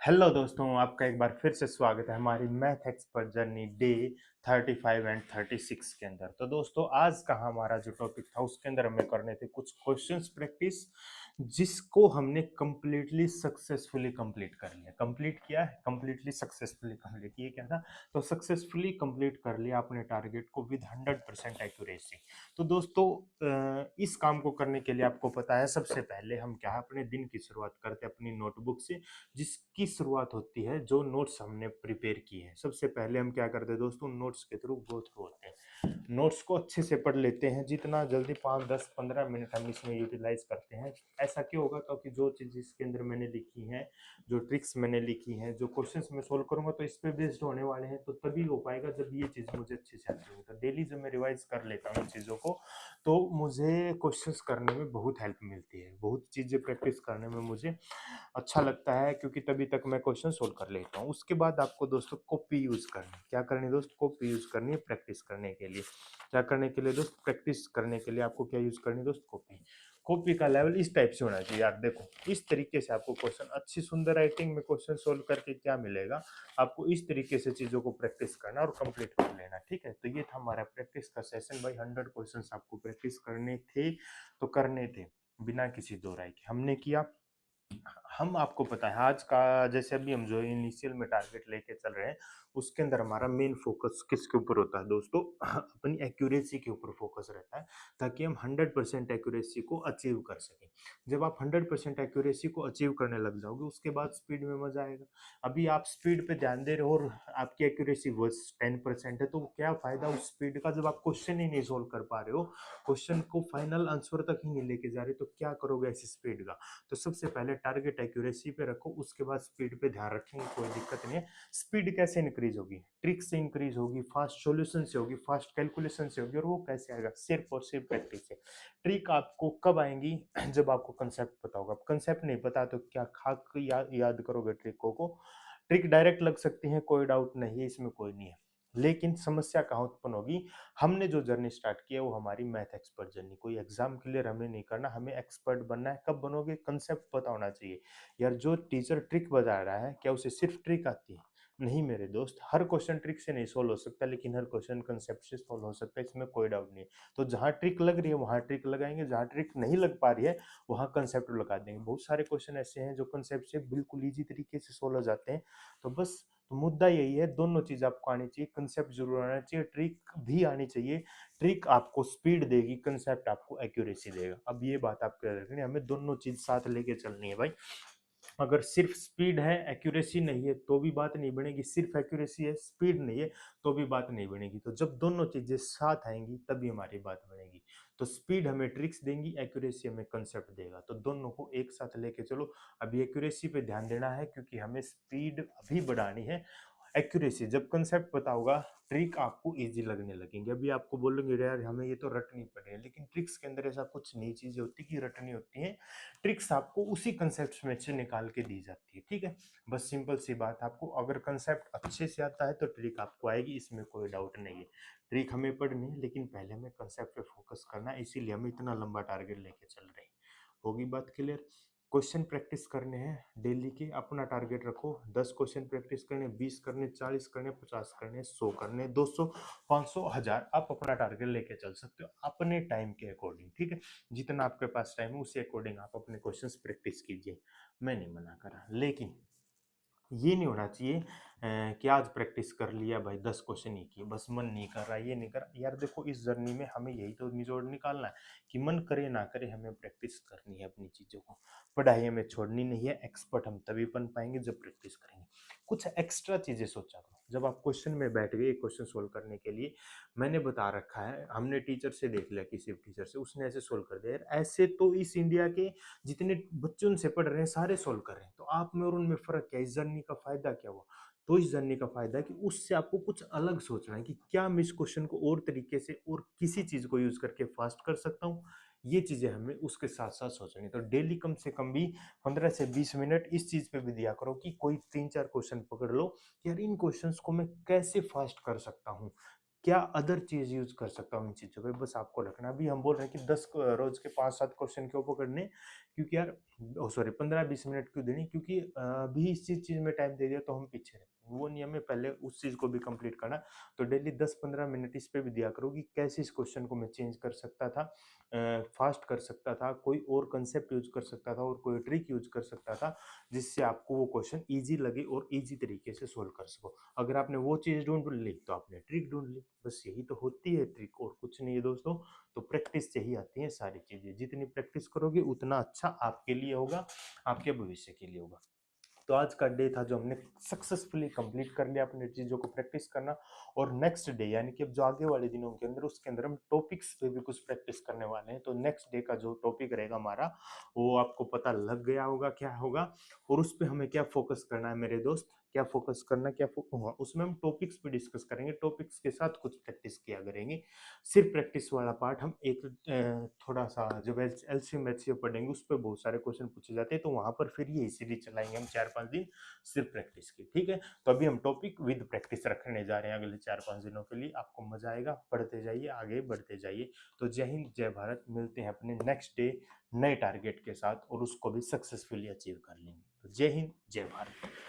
Hello दोस्तों, आपका एक बार फिर से स्वागत है हमारी math expert journey day 35 and 36 के अंदर। तो दोस्तों, आज का हमारा जो टॉपिक था उसके अंदर हमें करने थे कुछ क्वेश्चंस प्रैक्टिस, जिसको हमने कंप्लीटली सक्सेसफुली कंप्लीट कर लिया। कंप्लीट किया है, कंप्लीटली सक्सेसफुली कंप्लीट, ये क्या था? तो सक्सेसफुली कंप्लीट कर लिया अपने टारगेट को विद 100% एक्यूरेसी। तो दोस्तों, इस काम को करने के लिए आपको पता है, सबसे पहले हम क्या है, अपने दिन की शुरुआत करते हैं अपनी नोटबुक से, जिसकी शुरुआत होती है जो नोट्स हमने प्रिपेयर किए हैं। सबसे पहले हम क्या करते हैं दोस्तों, नोट्स के थ्रू गो थ्रू होते हैं, नोट्स को अच्छे से पढ़ लेते हैं। जितना जल्दी 5 10 15 मिनट हम इसमें यूटिलाइज करते हैं। ऐसा क्यों होगा? क्योंकि जो चीज़ इसके अंदर मैंने लिखी है, जो ट्रिक्स मैंने लिखी हैं, जो क्वेश्चंस मैं सोल्व करूंगा, तो इस पे बेस्ड होने वाले हैं। तो तभी हो पाएगा जब ये चीज़ मुझे अच्छे से आती है। तो डेली जब मैं रिवाइज कर लेता हूँ इन चीज़ों को, तो मुझे क्वेश्चंस करने में बहुत हेल्प मिलती है। बहुत चीज़ें प्रैक्टिस करने में मुझे अच्छा लगता है, क्योंकि तभी तक मैं क्वेश्चन सोल्व कर लेता हूँ। उसके बाद आपको दोस्तों कॉपी यूज करनी है। क्या करनी है दोस्त? कॉपी यूज करनी है प्रैक्टिस करने के लिए। क्या करने के लिए दोस्त? प्रैक्टिस करने के लिए आपको क्या यूज करनी है दोस्त? कॉपी। कॉपी का लेवल इस टाइप से होना चाहिए यार। देखो, इस तरीके से आपको क्वेश्चन, अच्छी सुंदर राइटिंग में क्वेश्चन सोल्व करके क्या मिलेगा आपको, इस तरीके से चीजों को प्रैक्टिस करना और कंप्लीट कर लेना। ठीक है, तो ये था हमारा प्रैक्टिस का सेशन भाई। 100 क्वेश्चन आपको प्रैक्टिस करने थे तो करने थे, बिना किसी दो राय के हमने किया। हम, आपको पता है आज का, जैसे अभी हम जो इनिशियल में टारगेट लेके चल रहे हैं, उसके अंदर हमारा मेन फोकस किसके ऊपर होता है दोस्तों? अपनी एक्यूरेसी के ऊपर फोकस रहता है, ताकि हम 100% एक्यूरेसी को अचीव कर सकें। जब आप 100% एक्यूरेसी को अचीव करने लग जाओगे, उसके बाद स्पीड में मजा आएगा। अभी आप स्पीड पे ध्यान दे रहे हो और आपकी एक्यूरेसी बस 10% है, तो क्या फायदा उस स्पीड का जब आप क्वेश्चन ही नहीं सोल्व कर पा रहे हो, क्वेश्चन को फाइनल आंसर तक ही नहीं लेके जा रहे, तो क्या करोगे ऐसी स्पीड का? तो सबसे पहले टारगेट एक्यूरेसी पे रखो, उसके बाद स्पीड पे ध्यान रखेंगे, कोई दिक्कत नहीं है। स्पीड कैसे इंक्रीज होगी? ट्रिक से इंक्रीज होगी, फास्ट सॉल्यूशन से होगी, फास्ट कैलकुलेशन से होगी। और वो कैसे आएगा? सिर्फ और सिर्फ प्रैक्टिस से। ट्रिक आपको कब आएंगी? जब आपको कंसेप्ट पता होगा। कंसेप्ट नहीं पता तो क्या खाक याद करोगे ट्रिकों को? ट्रिक डायरेक्ट लग सकती है, कोई डाउट नहीं है, इसमें कोई नहीं है। लेकिन समस्या कहाँ उत्पन्न होगी? हमने जो जर्नी स्टार्ट की है वो हमारी मैथ एक्सपर्ट जर्नी, कोई एग्जाम क्लियर हमें नहीं करना, हमें एक्सपर्ट बनना है। कब बनोगे? कंसेप्ट पता होना चाहिए। यार, जो टीचर ट्रिक बता रहा है, क्या उसे सिर्फ ट्रिक आती है? नहीं मेरे दोस्त, हर क्वेश्चन ट्रिक से नहीं सोल्व हो सकता, लेकिन हर क्वेश्चन कंसेप्ट से सोल्व हो सकता है, इसमें कोई डाउट नहीं है। तो जहाँ ट्रिक लग रही है वहां ट्रिक लगाएंगे, जहाँ ट्रिक नहीं लग पा रही है वहां कंसेप्ट लगा देंगे। बहुत सारे क्वेश्चन ऐसे हैं जो कंसेप्ट से बिल्कुल ईजी तरीके से सोल्व हो जाते हैं। तो बस, तो मुद्दा यही है, दोनों चीज आपको आनी चाहिए। कंसेप्ट जरूर आना चाहिए, ट्रिक भी आनी चाहिए। ट्रिक आपको स्पीड देगी, कंसेप्ट आपको एक्यूरेसी देगा। अब ये बात आपको याद रखनी है, हमें दोनों चीज साथ लेके चलनी है भाई। अगर सिर्फ स्पीड है, एक्यूरेसी नहीं है, तो भी बात नहीं बनेगी। सिर्फ एक्यूरेसी है, स्पीड नहीं है, तो भी बात नहीं बनेगी। तो जब दोनों चीजें साथ आएंगी तभी हमारी बात बनेगी। तो स्पीड हमें ट्रिक्स देंगी, एक्यूरेसी हमें कंसेप्ट देगा, तो दोनों को एक साथ लेके चलो। अभी एक्यूरेसी पे ध्यान देना है, क्योंकि हमें स्पीड अभी बढ़ानी है। एक्यूरेसी जब कंसेप्ट पता होगा, ट्रिक आपको इजी लगने लगेंगे। अभी आपको बोलेंगे यार हमें ये तो रटनी पड़ रही है, लेकिन ट्रिक्स के अंदर ऐसा कुछ नई चीजें होती कि रटनी होती है। ट्रिक्स आपको उसी कंसेप्ट में से निकाल के दी जाती है। ठीक है, बस सिंपल सी बात। आपको अगर कंसेप्ट अच्छे से आता है तो ट्रिक आपको आएगी, इसमें कोई डाउट नहीं है। ट्रिक हमें पढ़नी है, लेकिन पहले हमें कंसेप्ट पे फोकस करना है, इसीलिए हम इतना लंबा टारगेट लेके चल रहे हैं। होगी बात क्लियर? क्वेश्चन प्रैक्टिस करने हैं डेली के, अपना टारगेट रखो। 10 क्वेश्चन प्रैक्टिस करने, 20 करने, 40 करने, 50 करने, 100 करने, 200, 500, 1000, आप अपना टारगेट लेके चल सकते हो अपने टाइम के अकॉर्डिंग। ठीक है, जितना आपके पास टाइम है उसी अकॉर्डिंग आप अपने क्वेश्चंस प्रैक्टिस कीजिए। मैं नहीं मना कर रहा, लेकिन ये नहीं होना चाहिए कि आज प्रैक्टिस कर लिया भाई, 10 क्वेश्चन ही किए, बस मन नहीं कर रहा, ये नहीं कर रहा। यार देखो, इस जर्नी में हमें यही तो निचोड़ निकालना है कि मन करे ना करे, हमें प्रैक्टिस करनी है अपनी चीजों को। पढ़ाई हमें छोड़नी नहीं है। एक्सपर्ट हम तभी बन पाएंगे जब प्रैक्टिस करेंगे। कुछ एक्स्ट्रा चीजें सोचा करो जब आप क्वेश्चन में बैठ गए क्वेश्चन सोल्व करने के लिए। मैंने बता रखा है, हमने टीचर से देख लिया, किसी टीचर से, उसने ऐसे सोल्व कर दिया। यार ऐसे तो इस इंडिया के जितने बच्चे उनसे पढ़ रहे हैं सारे सोल्व कर रहे हैं, तो आप में और उनमें फर्क क्या है? इस जर्नी का फायदा क्या हुआ? तो इस जर्नी का फायदा है कि उससे आपको कुछ अलग सोचना है कि क्या मैं इस क्वेश्चन को और तरीके से और किसी चीज को यूज करके फास्ट कर सकता हूँ। ये चीजें हमें उसके साथ साथ सोचनी। तो डेली कम से कम भी 15 से 20 मिनट इस चीज पे भी दिया करो कि कोई 3 4 क्वेश्चन पकड़ लो कि यार इन क्वेश्चंस को मैं कैसे फास्ट कर सकता हूँ, क्या अदर चीज यूज कर सकता हूँ इन चीजों पे। बस आपको रखना, अभी हम बोल रहे हैं कि 10 रोज के 5 7 क्वेश्चन क्यों पकड़ने, क्योंकि यार सॉरी 15-20 मिनट क्यों देनी, क्योंकि अभी इस चीज में टाइम दे दिया तो हम पीछे रहे, वो नहीं, हमें पहले उस चीज को भी कंप्लीट करना। तो डेली 10-15 मिनट इस पे भी दिया करो कि कैसे इस क्वेश्चन को मैं चेंज कर सकता था, फास्ट कर सकता था, कोई और कंसेप्ट यूज कर सकता था और कोई ट्रिक यूज कर सकता था, जिससे आपको वो क्वेश्चन इजी लगे और इजी तरीके से सोल्व कर सको। अगर आपने वो चीज ढूंढ ली तो आपने ट्रिक ढूंढ ली, बस यही तो होती है ट्रिक, और कुछ नहीं है दोस्तों। तो प्रैक्टिस से ही आती है सारी चीजें, जितनी प्रैक्टिस करोगे उतना अच्छा आपके लिए होगा, आपके भविष्य के लिए होगा। तो आज का डे था जो हमने सक्सेसफुली कंप्लीट कर लिया अपने चीजों को प्रैक्टिस करना। और नेक्स्ट डे यानी कि अब जो आगे वाले दिनों के अंदर उसके अंदर हम टॉपिक्स पे भी कुछ प्रैक्टिस करने वाले हैं। तो नेक्स्ट डे का जो टॉपिक रहेगा हमारा, वो आपको पता लग गया होगा क्या होगा, और उस पे हमें क्या फोकस करना है मेरे दोस्त, क्या फोकस करना, उसमें हम टॉपिक्स पे डिस्कस करेंगे, टॉपिक्स के साथ कुछ प्रैक्टिस किया करेंगे। सिर्फ प्रैक्टिस वाला पार्ट हम एक थोड़ा सा जब एलसीएम एचसीएफ पढ़ेंगे उस पर बहुत सारे क्वेश्चन पूछे जाते हैं, तो वहां पर फिर ये सीरीज चलाएंगे हम 4-5 दिन सिर्फ प्रैक्टिस की, ठीक है। तो अभी हम टॉपिक विद प्रैक्टिस रखने जा रहे हैं अगले 4-5 दिनों के लिए, आपको मजा आएगा, पढ़ते जाइए, आगे बढ़ते जाइए। तो जय हिंद जय भारत, मिलते हैं अपने नेक्स्ट डे नए टारगेट के साथ और उसको भी सक्सेसफुली अचीव कर लेंगे। तो जय हिंद जय भारत।